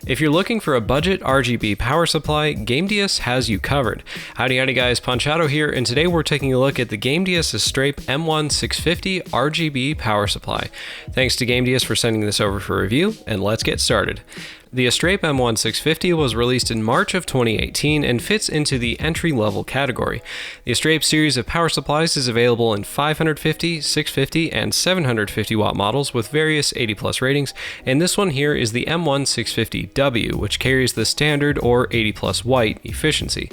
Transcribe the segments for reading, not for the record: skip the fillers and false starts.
If you're looking for a budget RGB power supply, Gamdias has you covered. Howdy guys, Ponchato here, and today we're taking a look at the Gamdias Astrape M1 650 RGB power supply. Thanks to Gamdias for sending this over for review, and let's get started. The Astrape M1 650 was released in March of 2018 and fits into the entry-level category. The Astrape series of power supplies is available in 550, 650, and 750 watt models with various 80+ ratings, and this one here is the M1 650W, which carries the standard or 80+ white efficiency.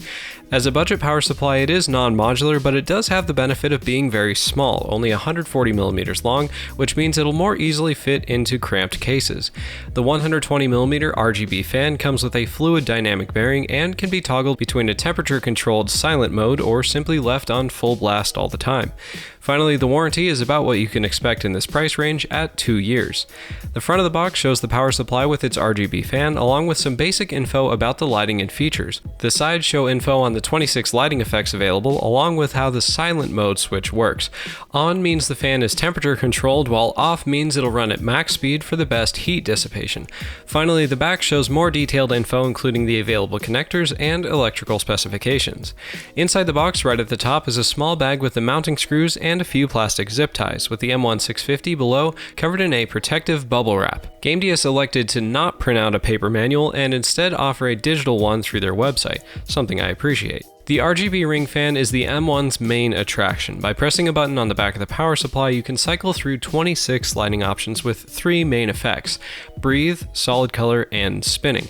As a budget power supply, it is non-modular, but it does have the benefit of being very small, only 140mm long, which means it'll more easily fit into cramped cases. The 120mm RGB fan comes with a fluid dynamic bearing and can be toggled between a temperature-controlled silent mode or simply left on full blast all the time. Finally, the warranty is about what you can expect in this price range at 2 years. The front of the box shows the power supply with its RGB fan, along with some basic info about the lighting and features. The sides show info on the 26 lighting effects available, along with how the silent mode switch works. On means the fan is temperature controlled, while off means it'll run at max speed for the best heat dissipation. Finally, the back shows more detailed info, including the available connectors and electrical specifications. Inside the box, right at the top, is a small bag with the mounting screws and a few plastic zip ties, with the M1 650 below covered in a protective bubble wrap. Gamdias elected to not print out a paper manual and instead offer a digital one through their website, something I appreciate. The Rgb Ring Fan is the M1's main attraction. By pressing a button on the back of the power supply, you can cycle through 26 lighting options with 3 main effects: breathe, solid color, and spinning.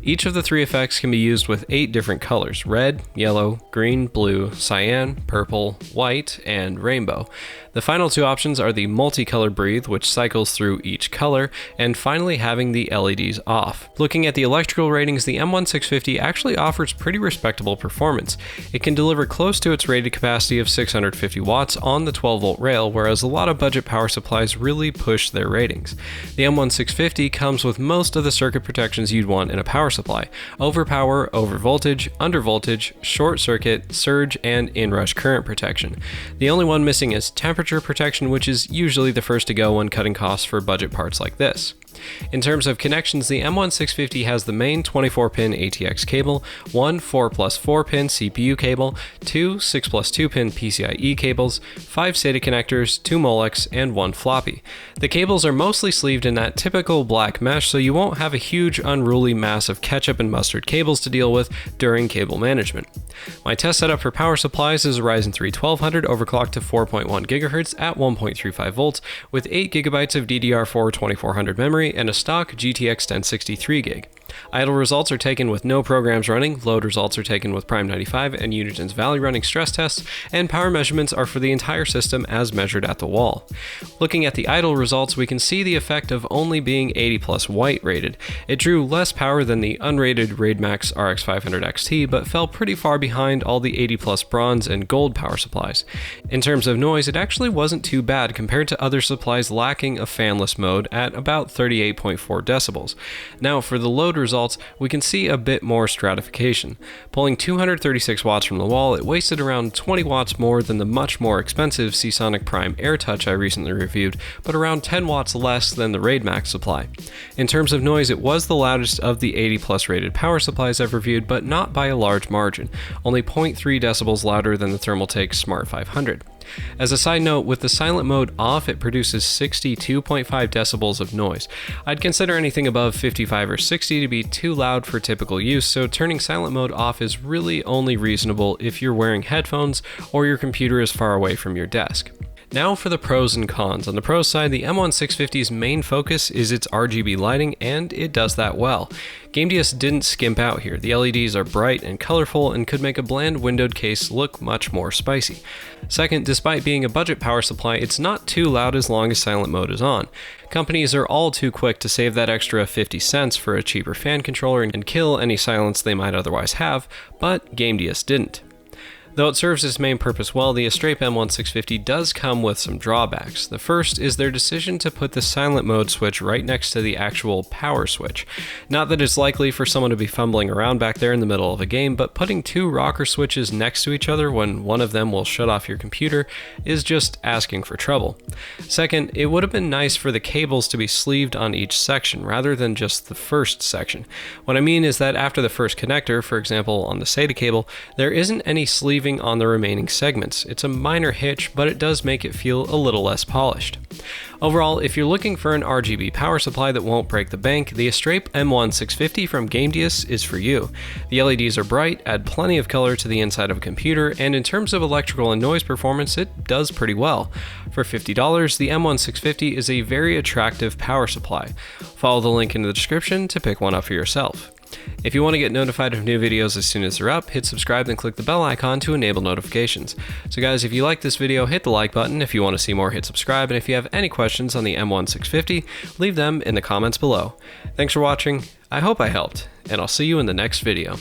Each of the 3 effects can be used with 8 different colors: red, yellow, green, blue, cyan, purple, white, and rainbow. The final 2 options are the multicolor breathe, which cycles through each color, and finally having the LEDs off. Looking at the electrical ratings, the M1 650 actually offers pretty respectable performance. It can deliver close to its rated capacity of 650 watts on the 12-volt rail, whereas a lot of budget power supplies really push their ratings. The M1 650 comes with most of the circuit protections you'd want in a power supply: overpower, overvoltage, undervoltage, short circuit, surge, and inrush current protection. The only one missing is temperature protection, which is usually the first to go when cutting costs for budget parts like this. In terms of connections, the M1 650 has the main 24-pin ATX cable, one 4+4-pin CPU cable, two 6+2-pin PCIe cables, 5 SATA connectors, 2 Molex, and 1 floppy. The cables are mostly sleeved in that typical black mesh, so you won't have a huge unruly mass of ketchup and mustard cables to deal with during cable management. My test setup for power supplies is a Ryzen 3 1200 overclocked to 4.1 GHz at 1.35 volts with 8 GB of DDR4 2400 memory and a stock GTX 1060 3GB. Idle results are taken with no programs running, load results are taken with Prime 95 and Unigen's Valley running stress tests, and power measurements are for the entire system as measured at the wall. Looking at the idle results, we can see the effect of only being 80+ white rated. It drew less power than the unrated RaidMax RX 500 XT, but fell pretty far behind all the 80+ bronze and gold power supplies. In terms of noise, it actually wasn't too bad compared to other supplies lacking a fanless mode at about 38.4 decibels. Now for the load results, we can see a bit more stratification. Pulling 236 watts from the wall, it wasted around 20 watts more than the much more expensive Seasonic Prime AirTouch I recently reviewed, but around 10 watts less than the RaidMax supply. In terms of noise, it was the loudest of the 80+ rated power supplies I've reviewed, but not by a large margin, only 0.3 decibels louder than the Thermaltake Smart 500. As a side note, with the silent mode off, it produces 62.5 decibels of noise. I'd consider anything above 55 or 60 to be too loud for typical use, so turning silent mode off is really only reasonable if you're wearing headphones or your computer is far away from your desk. Now for the pros and cons. On the pros side, the M1 650's main focus is its RGB lighting, and it does that well. Gamdias didn't skimp out here. The LEDs are bright and colorful and could make a bland windowed case look much more spicy. Second, despite being a budget power supply, it's not too loud as long as silent mode is on. Companies are all too quick to save that extra 50 cents for a cheaper fan controller and kill any silence they might otherwise have, but Gamdias didn't. Though it serves its main purpose well, the Astrape M1 650 does come with some drawbacks. The first is their decision to put the silent mode switch right next to the actual power switch. Not that it's likely for someone to be fumbling around back there in the middle of a game, but putting two rocker switches next to each other when one of them will shut off your computer is just asking for trouble. Second, it would have been nice for the cables to be sleeved on each section rather than just the first section. What I mean is that after the first connector, for example on the SATA cable, there isn't any sleeving on the remaining segments. It's a minor hitch, but it does make it feel a little less polished. Overall, if you're looking for an RGB power supply that won't break the bank, the Astrape M1 650 from Gamdias is for you. The LEDs are bright, add plenty of color to the inside of a computer, and in terms of electrical and noise performance, it does pretty well. For $50, the M1 650 is a very attractive power supply. Follow the link in the description to pick one up for yourself. If you want to get notified of new videos as soon as they're up, hit subscribe and click the bell icon to enable notifications. So guys, if you like this video, hit the like button. If you want to see more, hit subscribe. And if you have any questions on the M1 650, leave them in the comments below. Thanks for watching. I hope I helped, and I'll see you in the next video.